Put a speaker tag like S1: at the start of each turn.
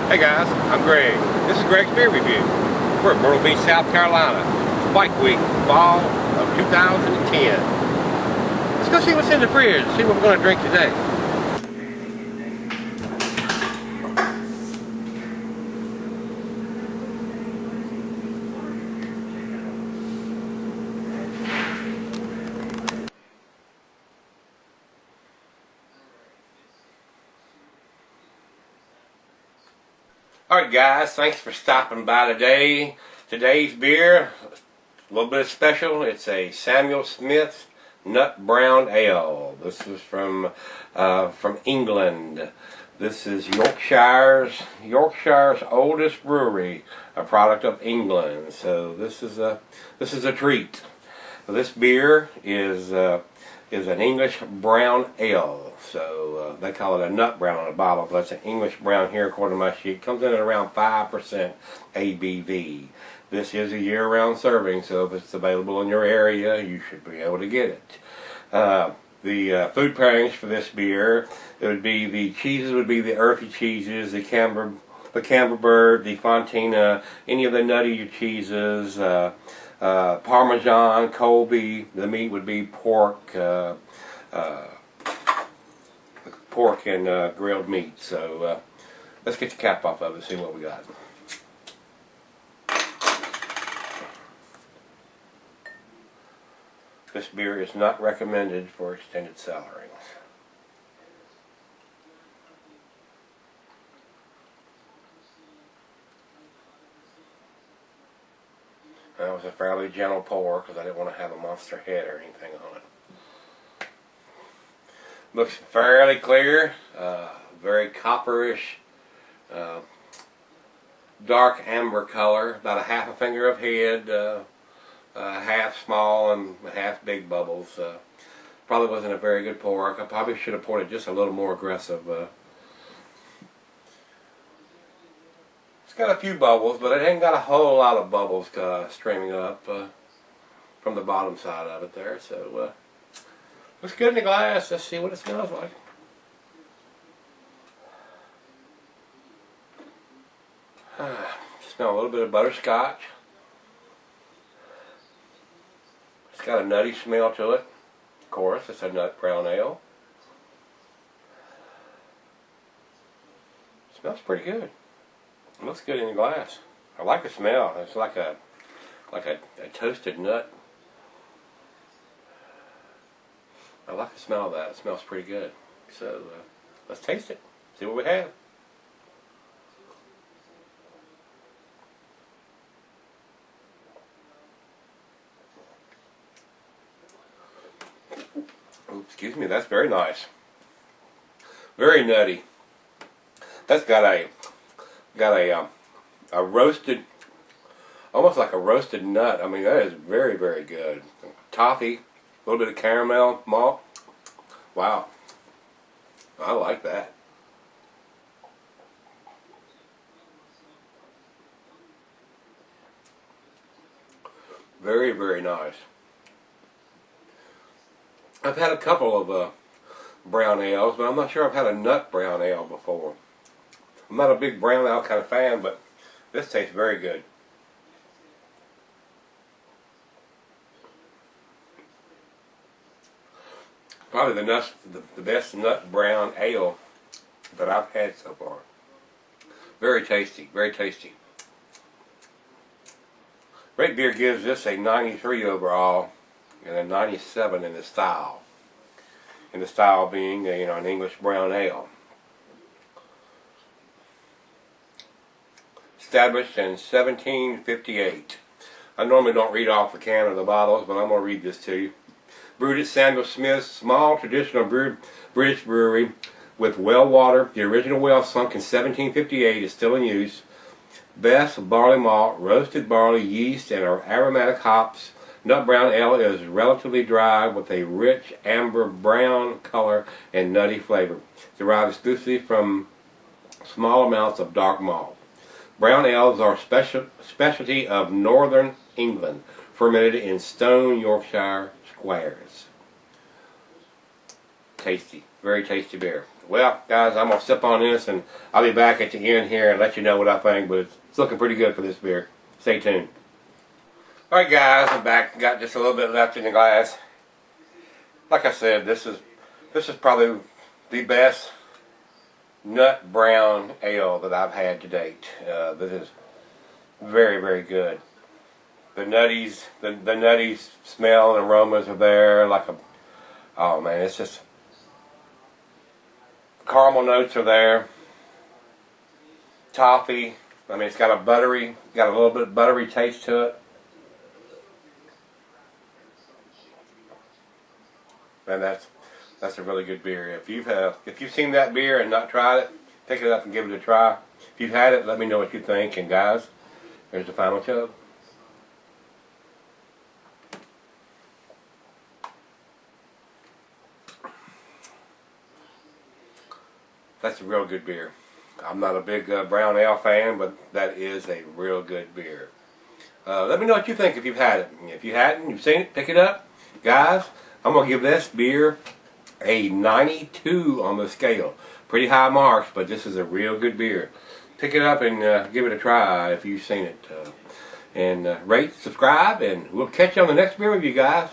S1: Hey guys, I'm Greg. This is Greg's Beer Review. We're at Myrtle Beach, South Carolina. Spike Week, fall of 2010. Let's go see what's in the fridge, see what we're going to drink today. Alright guys, thanks for stopping by today. Today's beer, a little bit special. It's a Samuel Smith Nut Brown Ale. This is from England. This is Yorkshire's oldest brewery, a product of England. So this is a treat. This beer is an English brown ale. So they call it a nut brown on the bottle, but it's an English brown here according to my sheet. Comes in at around 5% ABV. This is a year-round serving, so if it's available in your area, you should be able to get it. The food pairings for this beer, it would be the cheeses would be the earthy cheeses, the Camembert, the Fontina, any of the nutty cheeses, Parmesan, Colby. The meat would be pork and grilled meat. So let's get the cap off of it and see what we got. This beer is not recommended for extended cellarings. That was a fairly gentle pour because I didn't want to have a monster head or anything on it. Looks fairly clear, very copperish, dark amber color, about a half a finger of head, half small and half big bubbles. Probably wasn't a very good pour. I probably should have poured it just a little more aggressive. It's got a few bubbles, but it ain't got a whole lot of bubbles streaming up from the bottom side of it there. So looks good in the glass. Let's see what it smells like. Smell a little bit of butterscotch. It's got a nutty smell to it. Of course, it's a nut brown ale. It smells pretty good. It looks good in the glass. I like the smell. It's like a toasted nut. I like the smell of that. It smells pretty good. So let's taste it. See what we have. Ooh, excuse me. That's very nice. Very nutty. That's got a roasted, almost like a roasted nut. I mean, that is very, very good. Toffee. A little bit of caramel malt. Wow. I like that. Very, very nice. I've had a couple of brown ales, but I'm not sure I've had a nut brown ale before. I'm not a big brown ale kind of fan, but this tastes very good. Probably the best nut brown ale that I've had so far. Very tasty, very tasty. Great Beer gives this a 93 overall and a 97 in the style. In the style being an English brown ale. Established in 1758. I normally don't read off the can or the bottles, but I'm going to read this to you. Brewed at Samuel Smith's small traditional British brewery with well water. The original well sunk in 1758 is still in use. Best barley malt, roasted barley, yeast, and aromatic hops. Nut brown ale is relatively dry with a rich amber brown color and nutty flavor. Derived exclusively from small amounts of dark malt. Brown ales are specialty of northern England, fermented in stone Yorkshire squares. Tasty, very tasty beer. Well, guys, I'm going to sip on this, and I'll be back at the end here and let you know what I think, but it's looking pretty good for this beer. Stay tuned. Alright guys, I'm back. Got just a little bit left in the glass. Like I said, this is probably the best nut brown ale that I've had to date. This is very, very good. The nutty smell and aromas are there, like a, oh man, it's just, caramel notes are there. Toffee, I mean, it's got a little bit of buttery taste to it. And that's a really good beer. If you've seen that beer and not tried it, pick it up and give it a try. If you've had it, let me know what you think. And guys, here's the final chug. That's a real good beer. I'm not a big brown ale fan, but that is a real good beer. Let me know what you think if you've had it. If you hadn't, you've seen it, pick it up. Guys, I'm going to give this beer a 92 on the scale. Pretty high marks, but this is a real good beer. Pick it up and give it a try if you've seen it. And rate, subscribe, and we'll catch you on the next beer review, guys.